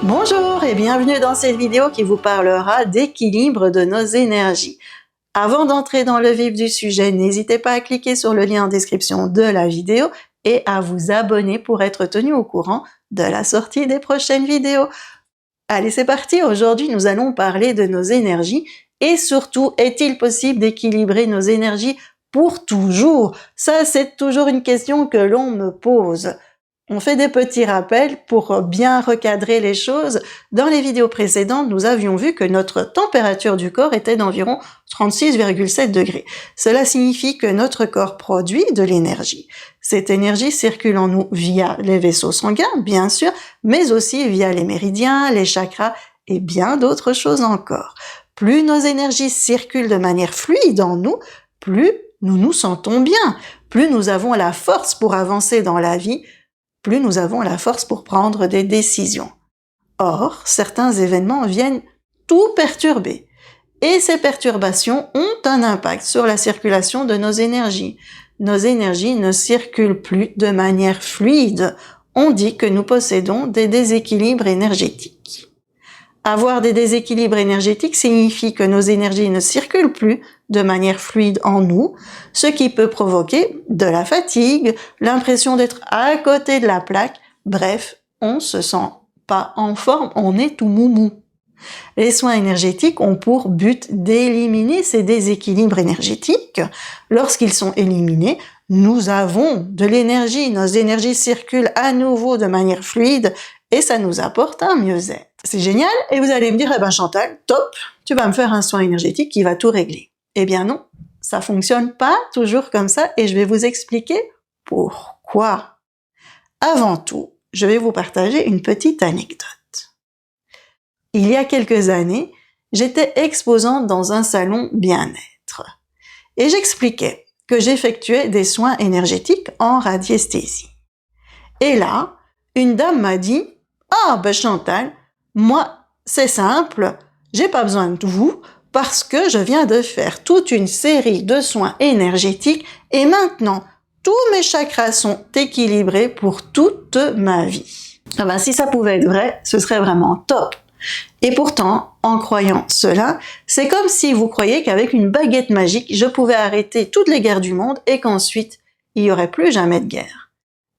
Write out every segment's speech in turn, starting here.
Bonjour et bienvenue dans cette vidéo qui vous parlera d'équilibre de nos énergies. Avant d'entrer dans le vif du sujet, n'hésitez pas à cliquer sur le lien en description de la vidéo et à vous abonner pour être tenu au courant de la sortie des prochaines vidéos. Allez, c'est parti! Aujourd'hui, nous allons parler de nos énergies et surtout, est-il possible d'équilibrer nos énergies pour toujours? Ça, c'est toujours une question que l'on me pose. On fait des petits rappels pour bien recadrer les choses. Dans les vidéos précédentes, nous avions vu que notre température du corps était d'environ 36,7 degrés. Cela signifie que notre corps produit de l'énergie. Cette énergie circule en nous via les vaisseaux sanguins, bien sûr, mais aussi via les méridiens, les chakras et bien d'autres choses encore. Plus nos énergies circulent de manière fluide en nous, plus nous nous sentons bien, plus nous avons la force pour avancer dans la vie, plus nous avons la force pour prendre des décisions. Or, certains événements viennent tout perturber. Et ces perturbations ont un impact sur la circulation de nos énergies. Nos énergies ne circulent plus de manière fluide. On dit que nous possédons des déséquilibres énergétiques. Avoir des déséquilibres énergétiques signifie que nos énergies ne circulent plus de manière fluide en nous, ce qui peut provoquer de la fatigue, l'impression d'être à côté de la plaque, bref, on se sent pas en forme, on est tout moumou. Les soins énergétiques ont pour but d'éliminer ces déséquilibres énergétiques. Lorsqu'ils sont éliminés, nous avons de l'énergie, nos énergies circulent à nouveau de manière fluide et ça nous apporte un mieux-être. C'est génial et vous allez me dire, Chantal, top, tu vas me faire un soin énergétique qui va tout régler. Eh bien non, ça fonctionne pas toujours comme ça et je vais vous expliquer pourquoi. Avant tout, je vais vous partager une petite anecdote. Il y a quelques années, j'étais exposante dans un salon bien-être et j'expliquais que j'effectuais des soins énergétiques en radiesthésie. Et là, une dame m'a dit « Ah, Chantal, moi, c'est simple, j'ai pas besoin de vous parce que je viens de faire toute une série de soins énergétiques et maintenant, tous mes chakras sont équilibrés pour toute ma vie. » Si ça pouvait être vrai, ce serait vraiment top. Et pourtant, en croyant cela, c'est comme si vous croyiez qu'avec une baguette magique, je pouvais arrêter toutes les guerres du monde et qu'ensuite, il n'y aurait plus jamais de guerre.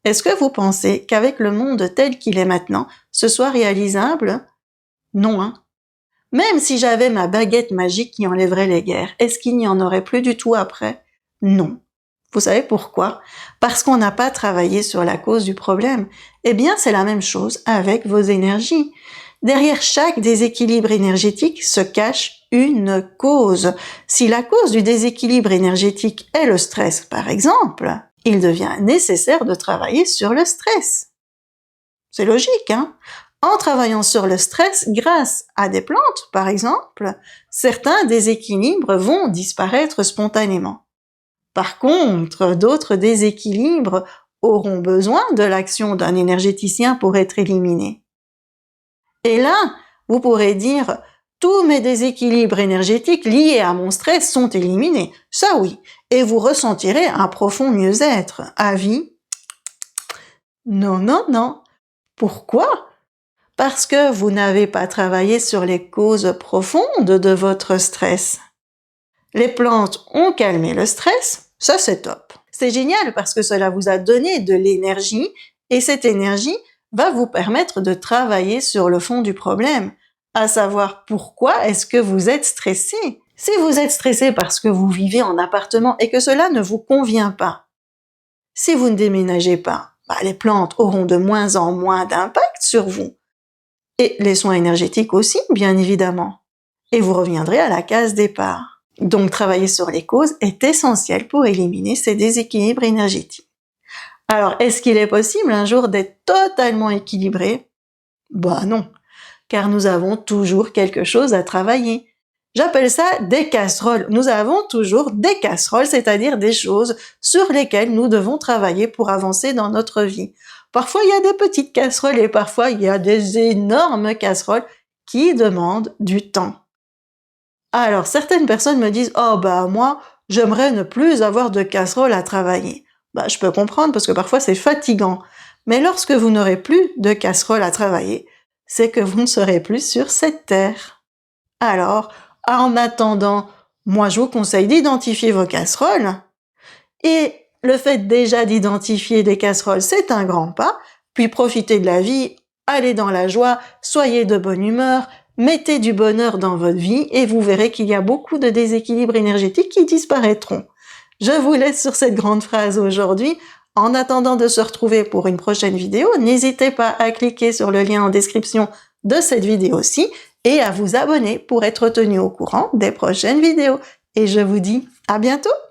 Est-ce que vous pensez qu'avec le monde tel qu'il est maintenant, ce soit réalisable? Non, hein. Même si j'avais ma baguette magique qui enlèverait les guerres, est-ce qu'il n'y en aurait plus du tout après? Non. Vous savez pourquoi? Parce qu'on n'a pas travaillé sur la cause du problème. Eh bien, c'est la même chose avec vos énergies. Derrière chaque déséquilibre énergétique se cache une cause. Si la cause du déséquilibre énergétique est le stress, par exemple, il devient nécessaire de travailler sur le stress. C'est logique, hein? En travaillant sur le stress, grâce à des plantes, par exemple, certains déséquilibres vont disparaître spontanément. Par contre, d'autres déséquilibres auront besoin de l'action d'un énergéticien pour être éliminés. Et là, vous pourrez dire « Tous mes déséquilibres énergétiques liés à mon stress sont éliminés. » Ça oui, et vous ressentirez un profond mieux-être. Avis? Non, non, non. Pourquoi? Parce que vous n'avez pas travaillé sur les causes profondes de votre stress. Les plantes ont calmé le stress, ça c'est top. C'est génial parce que cela vous a donné de l'énergie et cette énergie va vous permettre de travailler sur le fond du problème, à savoir pourquoi est-ce que vous êtes stressé. Si vous êtes stressé parce que vous vivez en appartement et que cela ne vous convient pas, si vous ne déménagez pas, les plantes auront de moins en moins d'impact sur vous. Et les soins énergétiques aussi, bien évidemment. Et vous reviendrez à la case départ. Donc, travailler sur les causes est essentiel pour éliminer ces déséquilibres énergétiques. Alors, est-ce qu'il est possible un jour d'être totalement équilibré? Non, car nous avons toujours quelque chose à travailler. J'appelle ça des casseroles. Nous avons toujours des casseroles, c'est-à-dire des choses sur lesquelles nous devons travailler pour avancer dans notre vie. Parfois, il y a des petites casseroles et parfois, il y a des énormes casseroles qui demandent du temps. Alors, certaines personnes me disent « Oh, moi, j'aimerais ne plus avoir de casseroles à travailler. » Je peux comprendre parce que parfois c'est fatigant. Mais lorsque vous n'aurez plus de casseroles à travailler, c'est que vous ne serez plus sur cette terre. Alors, en attendant, moi je vous conseille d'identifier vos casseroles. Et le fait déjà d'identifier des casseroles, c'est un grand pas. Puis profitez de la vie, allez dans la joie, soyez de bonne humeur, mettez du bonheur dans votre vie et vous verrez qu'il y a beaucoup de déséquilibres énergétiques qui disparaîtront. Je vous laisse sur cette grande phrase aujourd'hui. En attendant de se retrouver pour une prochaine vidéo, n'hésitez pas à cliquer sur le lien en description de cette vidéo-ci et à vous abonner pour être tenu au courant des prochaines vidéos. Et je vous dis à bientôt!